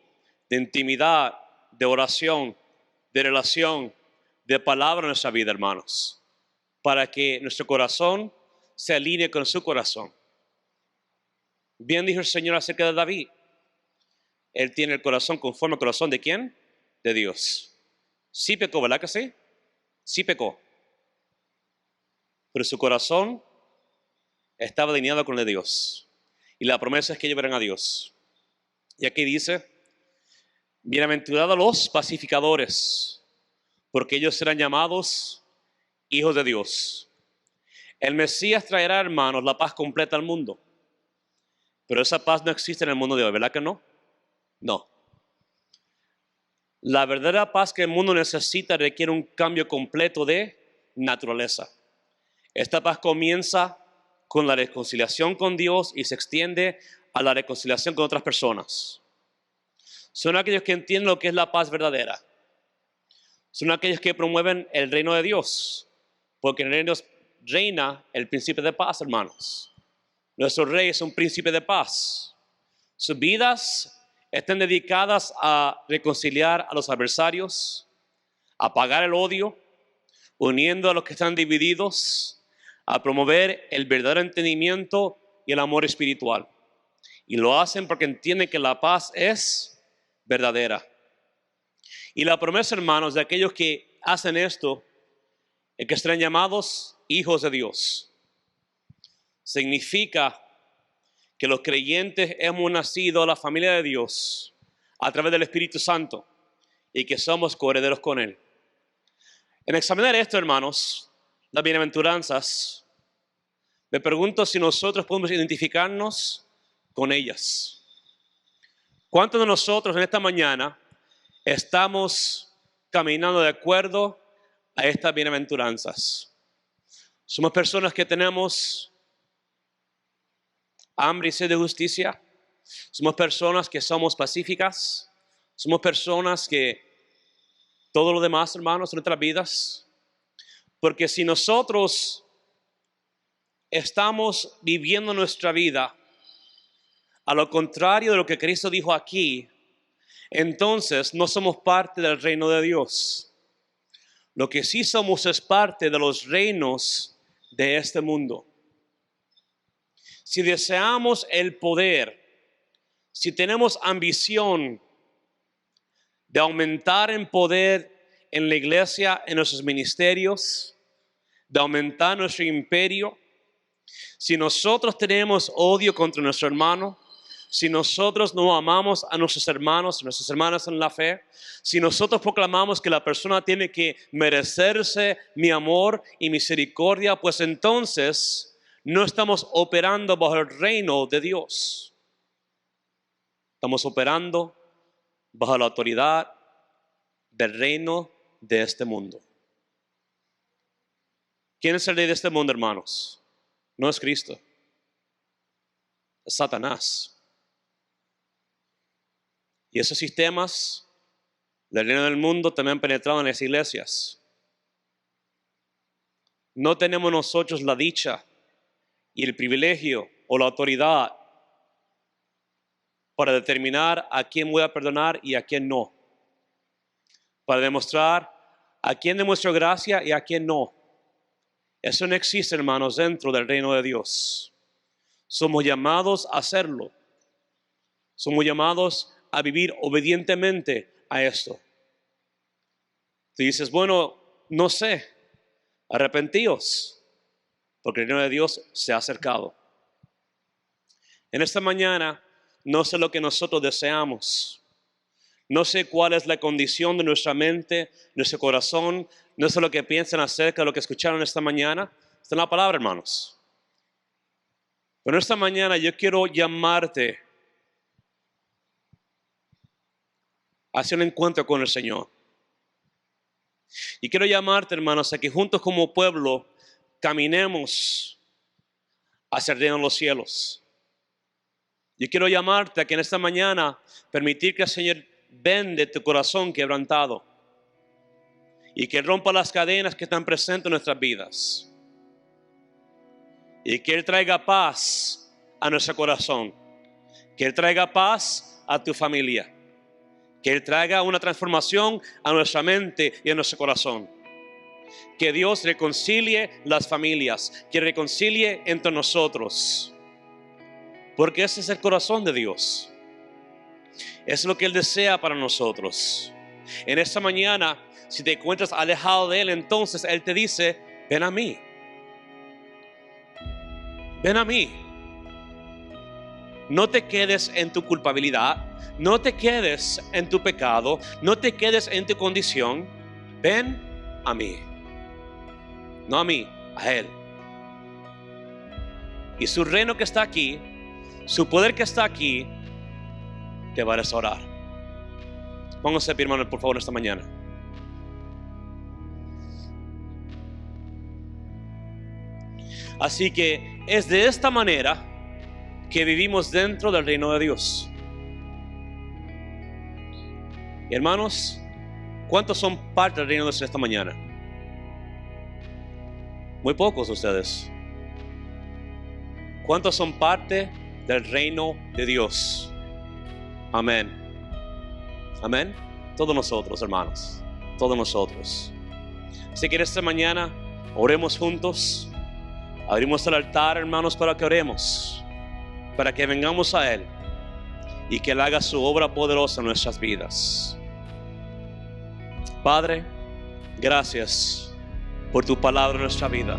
de intimidad, de oración, de relación, de palabra en nuestra vida, hermanos, para que nuestro corazón se alinee con su corazón. Bien dijo el Señor acerca de David. Él tiene el corazón conforme al corazón ¿de quién? De Dios. Sí pecó, ¿verdad que sí? Sí pecó. Pero su corazón estaba alineado con el de Dios. Y la promesa es que ellos verán a Dios. Y aquí dice, bienaventurados los pacificadores, porque ellos serán llamados hijos de Dios. El Mesías traerá, hermanos, la paz completa al mundo. Pero esa paz no existe en el mundo de hoy, ¿verdad que no? No. La verdadera paz que el mundo necesita requiere un cambio completo de naturaleza. Esta paz comienza con la reconciliación con Dios y se extiende a la reconciliación con otras personas. Son aquellos que entienden lo que es la paz verdadera. Son aquellos que promueven el reino de Dios, porque en el reino reina el príncipe de paz, hermanos. Nuestro rey es un príncipe de paz. Sus vidas están dedicadas a reconciliar a los adversarios, a apagar el odio, uniendo a los que están divididos, a promover el verdadero entendimiento y el amor espiritual. Y lo hacen porque entienden que la paz es verdadera. Y la promesa, hermanos, de aquellos que hacen esto es que serán llamados hijos de Dios. Significa que los creyentes hemos nacido a la familia de Dios a través del Espíritu Santo y que somos coherederos con Él. En examinar esto, hermanos, las bienaventuranzas, me pregunto si nosotros podemos identificarnos con ellas. ¿Cuántos de nosotros en esta mañana estamos caminando de acuerdo a estas bienaventuranzas? Somos personas que tenemos hambre y sed de justicia. Somos personas que somos pacíficas. Somos personas que todo lo demás, hermanos, en nuestras vidas. Porque si nosotros estamos viviendo nuestra vida a lo contrario de lo que Cristo dijo aquí, entonces no somos parte del reino de Dios. Lo que sí somos es parte de los reinos de este mundo. Si deseamos el poder, si tenemos ambición de aumentar en poder en la iglesia, en nuestros ministerios, de aumentar nuestro imperio, si nosotros tenemos odio contra nuestro hermano, si nosotros no amamos a nuestros hermanos, nuestras hermanas en la fe, si nosotros proclamamos que la persona tiene que merecerse mi amor y misericordia, pues entonces no estamos operando bajo el reino de Dios. Estamos operando bajo la autoridad del reino de este mundo. ¿Quién es el rey de este mundo, hermanos? No es Cristo, es Satanás. Y esos sistemas del reino del mundo también han penetrado en las iglesias. No tenemos nosotros la dicha y el privilegio o la autoridad para determinar a quién voy a perdonar y a quién no. Para demostrar a quién demuestro gracia y a quién no. Eso no existe, hermanos, dentro del reino de Dios. Somos llamados a hacerlo. Somos llamados a vivir obedientemente a esto. Tú dices, bueno, no sé, arrepentíos, porque el reino de Dios se ha acercado. En esta mañana, no sé lo que nosotros deseamos. No sé cuál es la condición de nuestra mente, nuestro corazón. No sé lo que piensan acerca de lo que escucharon esta mañana. Está en la palabra, hermanos. Pero esta mañana yo quiero llamarte hacia un encuentro con el Señor. Y quiero llamarte, hermanos, a que juntos como pueblo caminemos hacia el reino de los cielos. Yo quiero llamarte a que en esta mañana permitir que el Señor vende tu corazón quebrantado y que rompa las cadenas que están presentes en nuestras vidas y que Él traiga paz a nuestro corazón, que Él traiga paz a tu familia, que Él traiga una transformación a nuestra mente y a nuestro corazón. Que Dios reconcilie las familias, que reconcilie entre nosotros. Porque ese es el corazón de Dios. Es lo que Él desea para nosotros. En esta mañana, si te encuentras alejado de Él, entonces Él te dice, ven a mí. Ven a mí. No te quedes en tu culpabilidad. No te quedes en tu pecado. No te quedes en tu condición. Ven a mí. No a mí, a Él. Y su reino que está aquí, su poder que está aquí, te va a restaurar. Pónganse de pie, hermano, por favor, esta mañana. Así que es de esta manera que vivimos dentro del reino de Dios. Y hermanos, ¿cuántos son parte del reino de Dios esta mañana? Muy pocos de ustedes. ¿Cuántos son parte del reino de Dios? Amén. Amén. Todos nosotros, hermanos. Todos nosotros. Así que esta mañana oremos juntos. Abrimos el altar, hermanos, para que oremos. Para que vengamos a Él. Y que Él haga su obra poderosa en nuestras vidas. Padre, gracias por tu palabra en nuestra vida.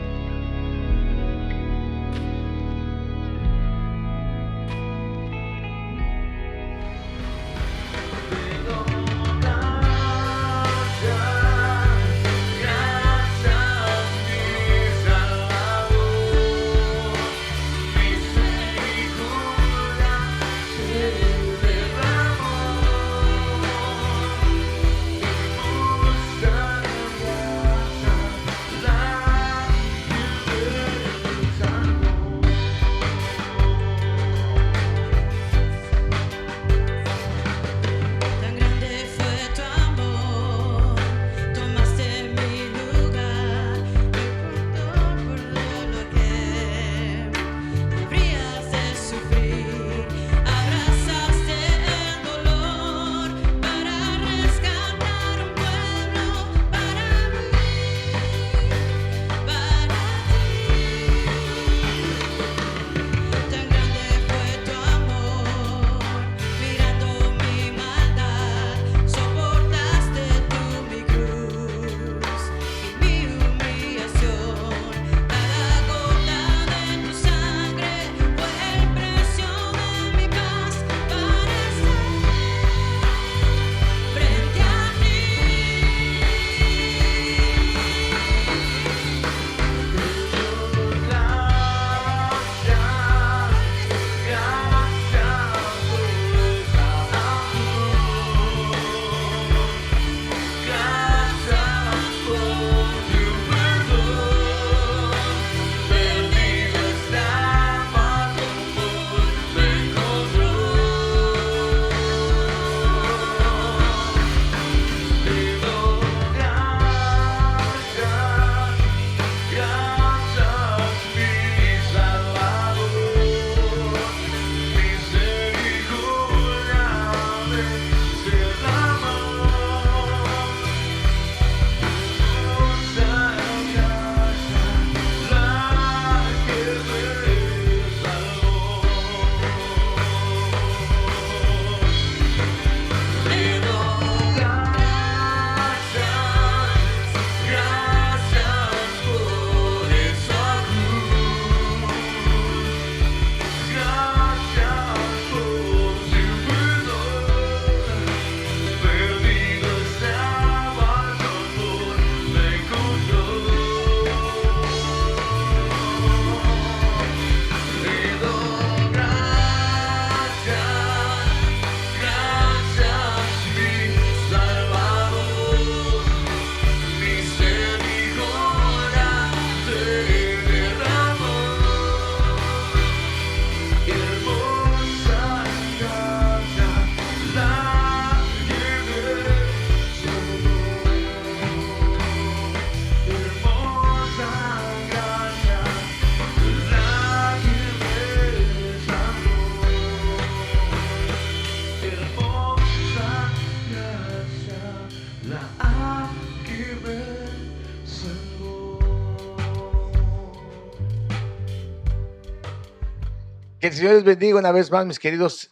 Que el Señor les bendiga una vez más, mis queridos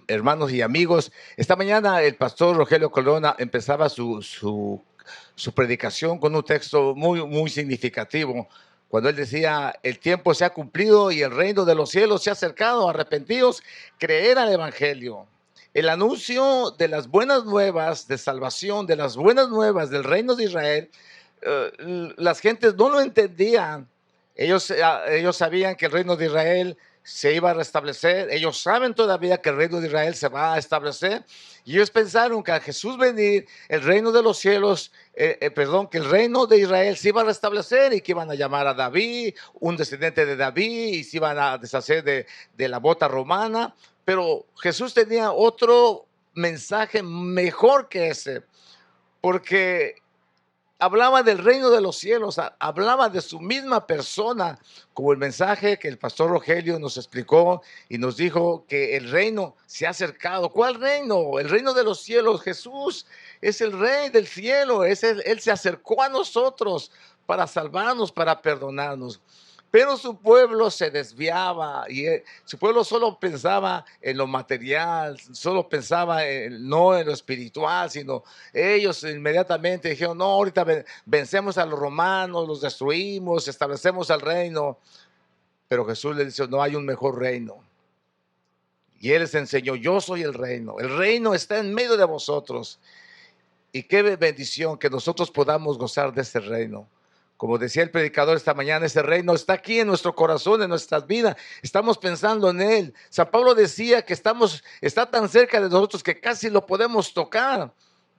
hermanos y amigos. Esta mañana el pastor Rogelio Corona empezaba su predicación con un texto muy significativo. Cuando él decía, el tiempo se ha cumplido y el reino de los cielos se ha acercado, arrepentidos, creer al evangelio. El anuncio de las buenas nuevas de salvación, de las buenas nuevas del reino de Israel, las gentes no lo entendían. Ellos sabían que el reino de Israel se iba a restablecer. Ellos saben todavía que el reino de Israel se va a establecer. Y ellos pensaron que a Jesús venir, el reino de los cielos, que el reino de Israel se iba a restablecer y que iban a llamar a David, un descendiente de David, y se iban a deshacer de la bota romana. Pero Jesús tenía otro mensaje mejor que ese, porque hablaba del reino de los cielos, hablaba de su misma persona, como el mensaje que el pastor Rogelio nos explicó y nos dijo que el reino se ha acercado. ¿Cuál reino? El reino de los cielos. Jesús es el rey del cielo, él se acercó a nosotros para salvarnos, para perdonarnos. Pero su pueblo se desviaba y su pueblo solo pensaba en lo material, solo pensaba no en lo espiritual, sino ellos inmediatamente dijeron, no, ahorita vencemos a los romanos, los destruimos, establecemos el reino. Pero Jesús les dice, no hay un mejor reino. Y Él les enseñó, yo soy el reino está en medio de vosotros. Y qué bendición que nosotros podamos gozar de ese reino. Como decía el predicador esta mañana, ese reino está aquí en nuestro corazón, en nuestras vidas. Estamos pensando en Él. San Pablo decía que está tan cerca de nosotros que casi lo podemos tocar,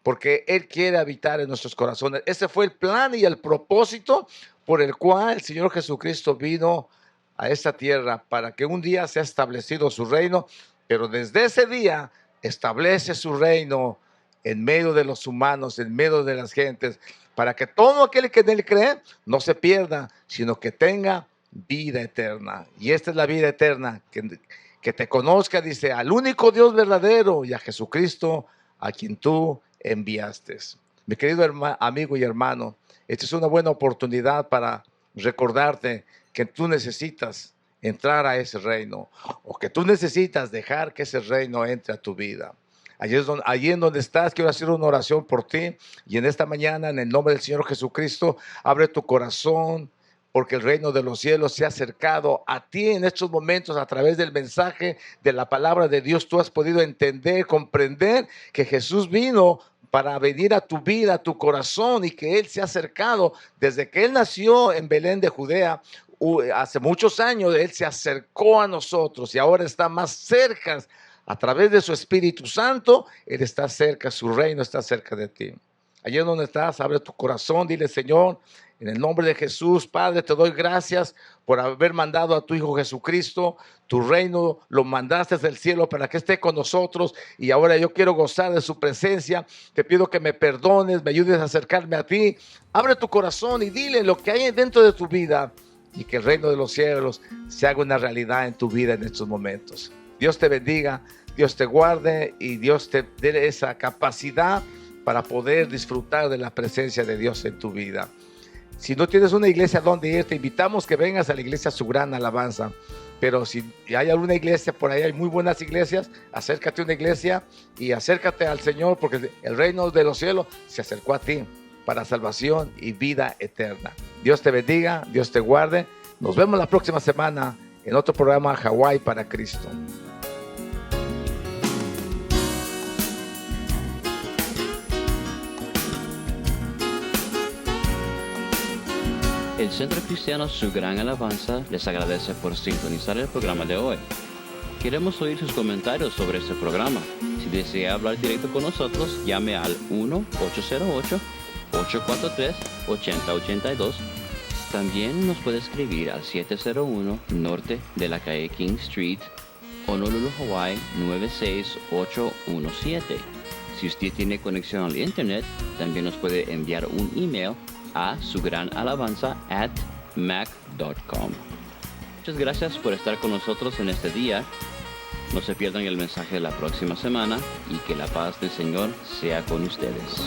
porque Él quiere habitar en nuestros corazones. Ese fue el plan y el propósito por el cual el Señor Jesucristo vino a esta tierra, para que un día sea establecido su reino, pero desde ese día establece su reino en medio de los humanos, en medio de las gentes, para que todo aquel que en Él cree no se pierda, sino que tenga vida eterna. Y esta es la vida eterna, que te conozca, dice, al único Dios verdadero y a Jesucristo a quien tú enviaste. Mi querido amigo y hermano, esta es una buena oportunidad para recordarte que tú necesitas entrar a ese reino, o que tú necesitas dejar que ese reino entre a tu vida. Allí en donde estás, quiero hacer una oración por ti. Y en esta mañana, en el nombre del Señor Jesucristo, abre tu corazón, porque el reino de los cielos se ha acercado a ti en estos momentos. A través del mensaje de la palabra de Dios, tú has podido entender, comprender que Jesús vino para venir a tu vida, a tu corazón, y que Él se ha acercado desde que Él nació en Belén de Judea. Hace muchos años Él se acercó a nosotros y ahora está más cerca. A través de su Espíritu Santo, Él está cerca, su reino está cerca de ti. Allí donde estás, abre tu corazón, dile, Señor, en el nombre de Jesús, Padre, te doy gracias por haber mandado a tu Hijo Jesucristo. Tu reino lo mandaste desde el cielo para que esté con nosotros, y ahora yo quiero gozar de su presencia. Te pido que me perdones, me ayudes a acercarme a ti. Abre tu corazón y dile lo que hay dentro de tu vida, y que el reino de los cielos se haga una realidad en tu vida en estos momentos. Dios te bendiga, Dios te guarde y Dios te dé esa capacidad para poder disfrutar de la presencia de Dios en tu vida. Si no tienes una iglesia donde ir, te invitamos que vengas a la iglesia Su Gran Alabanza. Pero si hay alguna iglesia por ahí, hay muy buenas iglesias, acércate a una iglesia y acércate al Señor, porque el reino de los cielos se acercó a ti para salvación y vida eterna. Dios te bendiga, Dios te guarde. Nos vemos la próxima semana en otro programa Hawái para Cristo.
El Centro Cristiano Su Gran Alabanza les agradece por sintonizar el programa de hoy. Queremos oír sus comentarios sobre este programa. Si desea hablar directo con nosotros, llame al 1-808-843-8082. También nos puede escribir al 701 Norte de la calle King Street, Honolulu, Hawaii 96817. Si usted tiene conexión al internet, también nos puede enviar un email a sugranalabanza@mac.com. Muchas gracias por estar con nosotros en este día. No se pierdan el mensaje de la próxima semana, y que la paz del Señor sea con ustedes.